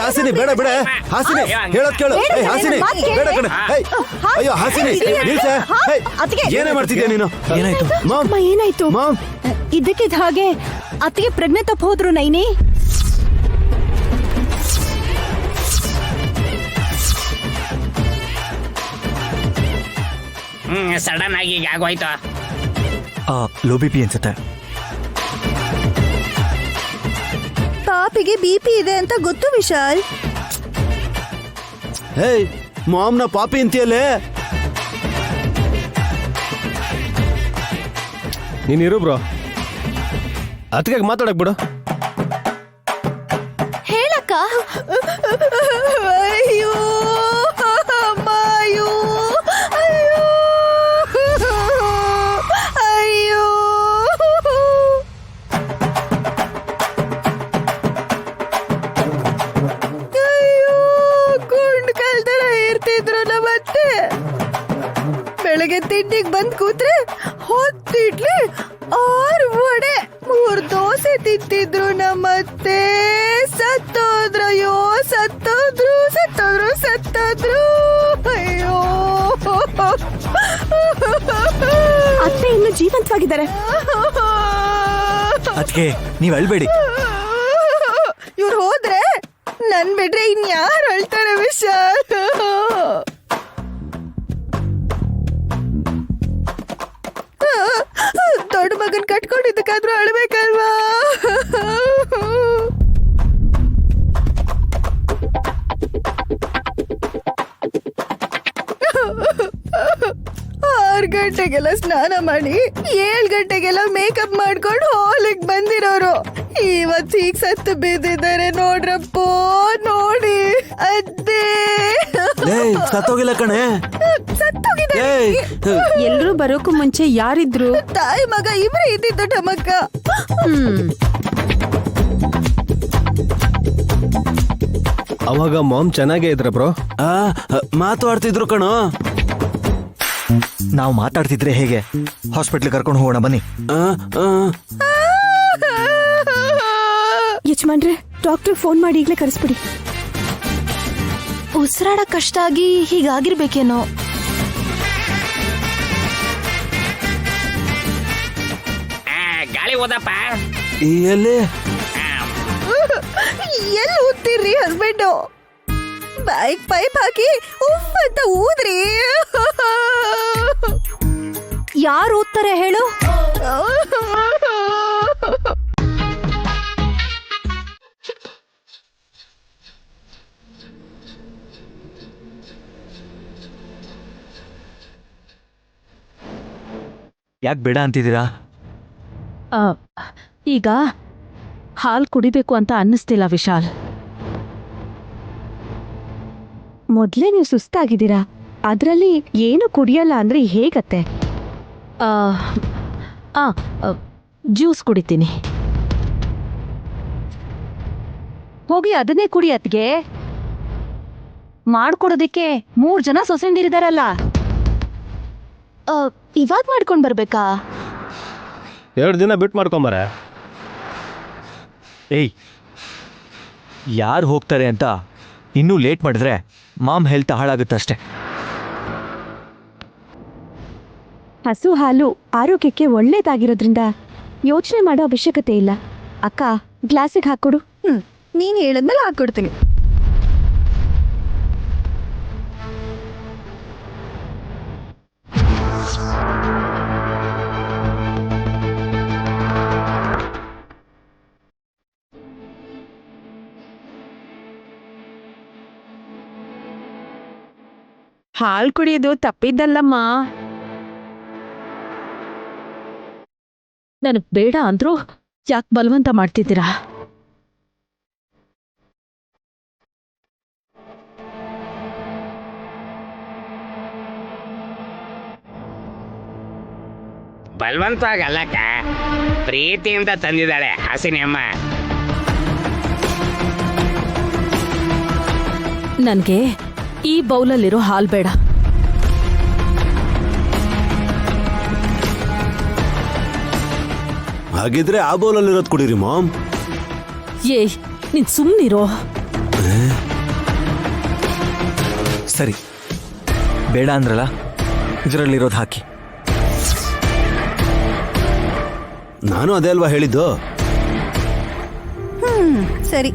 ಹಾಸಿನಿ ಬೇಡ ಬೇಡ ಹಾಸಿನಿ ಹೇಳೋದ್ ಕೇಳು. ಹಾಸಿನಿ ಬೇಡ ಕಣೆ. ಅಯ್ಯೋ ಹಾಸಿನಿ ನಿಲ್ಸ. ಏನೇ ಮಾಡ್ತಿದ್ಯಾ ನೀನು? ಏನಾಯ್ತು ಅಮ್ಮ ಏನಾಯ್ತು? ಮಾಮ್ ಇದಕ್ಕಿದ್ದ ಹಾಗೆ ಅತ್ತಿಗೆ ಪ್ರಜ್ಞೆ ತಪ್ಪ ಹೋದ್ರು ನೈನಿ. ಸಡನ್ ಆಗಿ ಈಗ ಆಗೋಯ್ತು. ಲೋ ಬಿ ಪಿ ಅನ್ಸುತ್ತೆ. ಪಾಪಿಗೆ ಬಿಪಿ ಇದೆ ಅಂತ ಗೊತ್ತು ವಿಶಾಲ್. ಹೇಯ್ ಮಾಮ್ನ ಪಾಪಿ ಅಂತೀಯಲ್ಲೇ. ನೀನಿರು ಬ್ರೋ, ಅದಕ್ಕೆ ಮಾತಾಡಕ್ ಬಿಡು. ಹೇಳಕ್ಕ. ಅಯ್ಯೋ ಅಮ್ಮ, ಅಯ್ಯೋ ಅಯ್ಯೋ ಅಯ್ಯೋ. ಅಯ್ಯೋ ಗುಂಡ್ ಕಲ್ತರ ಇರ್ತಿದ್ರು ನಮ್ಮತ್ತೆ. ಬೆಳಗ್ಗೆ ತಿಂಡಿಗೆ ಬಂದ್ ಕೂತ್ರೆ ಹೊತ್ತು ಇಡ್ಲಿ 6 ವಡೆ 3 ದೋಸೆ ತಿಂತಿದ್ರು ನಮ್ಮತ್ತೆ. ಸತ್ತೋದ್ರು, ಅಯ್ಯೋ ಸತ್ತೋದ್ರು ಸತ್ತೋದ್ರು ಸತ್ತೋದ್ರು. ಅಯ್ಯೋ ಅತ್ತೆ ಇನ್ನು ಜೀವಂತವಾಗಿದ್ದಾರೆ. ಅದಕ್ಕೆ ನೀವ್ ಅಳ್ಬೇಡಿ. ಇವ್ರು ಹೋದ್ರೆ ನನ್ ಬಿಡ್ರೆ ಇನ್ಯಾರು ಅಳ್ತಾರೆ ವಿಶಾಲ್. ದೊಡ್ಡ ಮಗನ್ ಕಟ್ಕೊಂಡಿದ್ದಕ್ಕಾದ್ರೂ ಅಳ್ಬೇಕಲ್ವಾ? 6 ಗಂಟೆಗೆಲ್ಲ ಸ್ನಾನ ಮಾಡಿ 7 ಗಂಟೆಗೆಲ್ಲ ಮೇಕಪ್ ಮಾಡ್ಕೊಂಡು ಹಾಲಿಗೆ ಬಂದಿರೋರು ಇವತ್ತು ಹೀಗ್ ಸತ್ತು ಬಿದ್ದಿದ್ದಾರೆ ನೋಡ್ರಪ್ಪೋ. ನೋಡಿ ಅದ್ದೇ ಸತ್ತೋಗಿಲ್ಲ ಕಣೆ. ಸತ್ತೋಗಿದ್ದಾರೆ. ಎಲ್ರೂ ಬರೋಕು ಮುಂಚೆ ಯಾರಿದ್ರು? ತಾಯಿ ಮಗ ಇಬ್ರು ಇದ್ದಿದ್ದು ಟಮಕ್ಕ. ಅವಾಗ ಮಾಮ್ ಚೆನ್ನಾಗೇ ಇದ್ರ ಬ್ರೋ. ಮಾತಾಡ್ತಿದ್ರು ಕಣೋ. ನಾವು ಮಾತಾಡ್ತಿದ್ರೆ ಹೇಗೆ? ಹಾಸ್ಪಿಟ್ಲ್ ಕರ್ಕೊಂಡು ಹೋಗೋಣ ಬನ್ನಿ. ಯಜಮಾನ್ರೆ, ಡಾಕ್ಟರ್ ಫೋನ್ ಮಾಡಿ ಈಗಲೇ ಕರೆಸ್ಬಿಡಿ. ಉಸಿರಾಡ ಕಷ್ಟ ಆಗಿ ಹೀಗಾಗಿರ್ಬೇಕೇನೋ. ಗಾಳಿ ಓದಪ್ಪ. ಎಲ್ಲಿ ಎಲ್ಲಿ ಊದ್ತೀರ್ರಿ ಹಸ್ಬೆಂಡು? ಬೈಕ್ ಪೈಪ್ ಹಾಕಿ ಉಫ್ ಅಂತ ಊದ್ರಿ. ಯಾರು ಊದ್ತಾರೆ ಹೇಳು? ಯಾಕೆ ಬೇಡ ಅಂತಿದ್ದೀರಾ? ಈಗ ಹಾಲು ಕುಡಿಬೇಕು ಅಂತ ಅನ್ನಿಸ್ತಿಲ್ಲ ವಿಶಾಲ್. ಮೊದ್ಲೇ ನೀವು ಸುಸ್ತಾಗಿದ್ದೀರಾ, ಅದ್ರಲ್ಲಿ ಏನು ಕುಡಿಯಲ್ಲ ಅಂದ್ರೆ ಹೇಗತ್ತೆ? ಜ್ಯೂಸ್ ಕುಡಿತೀನಿ. ಹೋಗಿ ಅದನ್ನೇ ಕುಡಿಯತ್ಗೆ. ಮಾಡ್ಕೊಡೋದಿಕ್ಕೆ 3 ಜನ ಸೊಸೆಂದಿರಿದಾರಲ್ಲ. ಇವಾಗ ಮಾಡ್ಕೊಂಡ್ ಬರ್ಬೇಕಾ? 2 ದಿನ ಬಿಟ್ಟು ಮಾಡ್ಕೊಂಬಾರ. ಏಯ್, ಯಾರು ಹೋಗ್ತಾರೆ ಅಂತ ಇನ್ನೂ ಲೇಟ್ ಮಾಡಿದ್ರೆ ಮಾಮ್ ಹೆಲ್ತ್ ಹಾಳಾಗುತ್ತಷ್ಟೆ. ಹಸು ಹಾಲು ಆರೋಗ್ಯಕ್ಕೆ ಒಳ್ಳೇದಾಗಿರೋದ್ರಿಂದ ಯೋಚನೆ ಮಾಡೋ ಅವಶ್ಯಕತೆ ಇಲ್ಲ. ಅಕ್ಕ, ಗ್ಲಾಸಿಗೆ ಹಾಕೊಡು. ನೀನು ಹೇಳಿದ್ಮೇಲೆ ಹಾಕೊಡ್ತೀನಿ. ಹಾಲು ಕುಡಿಯೋದು ತಪ್ಪಿದ್ದಲ್ಲಮ್ಮ. ನನಗ್ ಬೇಡ ಅಂದ್ರು ಯಾಕೆ ಬಲವಂತ ಮಾಡ್ತಿದ್ದೀರಾ? ಬಲವಂತವಾಗಿ ಅಲ್ಲಕ್ಕ, ಪ್ರೀತಿಯಿಂದ ತಂದಿದ್ದಾಳೆ ಹಾಸಿನಿ ಅಮ್ಮ. ನನ್ಗೆ ಈ ಬೌಲಲ್ಲಿರೋ ಹಾಲು ಬೇಡ. ಹಾಗಿದ್ರೆ ಆ ಬೌಲಲ್ಲಿರೋದು ಕುಡೀರಿ ಮಾಮ್. ಏಯ್, ನೀನ್ ಸುಮ್ನಿರೋ. ಸರಿ, ಬೇಡ ಅಂದ್ರಲ್ಲ, ಇದರಲ್ಲಿರೋದು ಹಾಕಿ. ನಾನು ಅದೇ ಅಲ್ವಾ ಹೇಳಿದ್ದು. ಸರಿ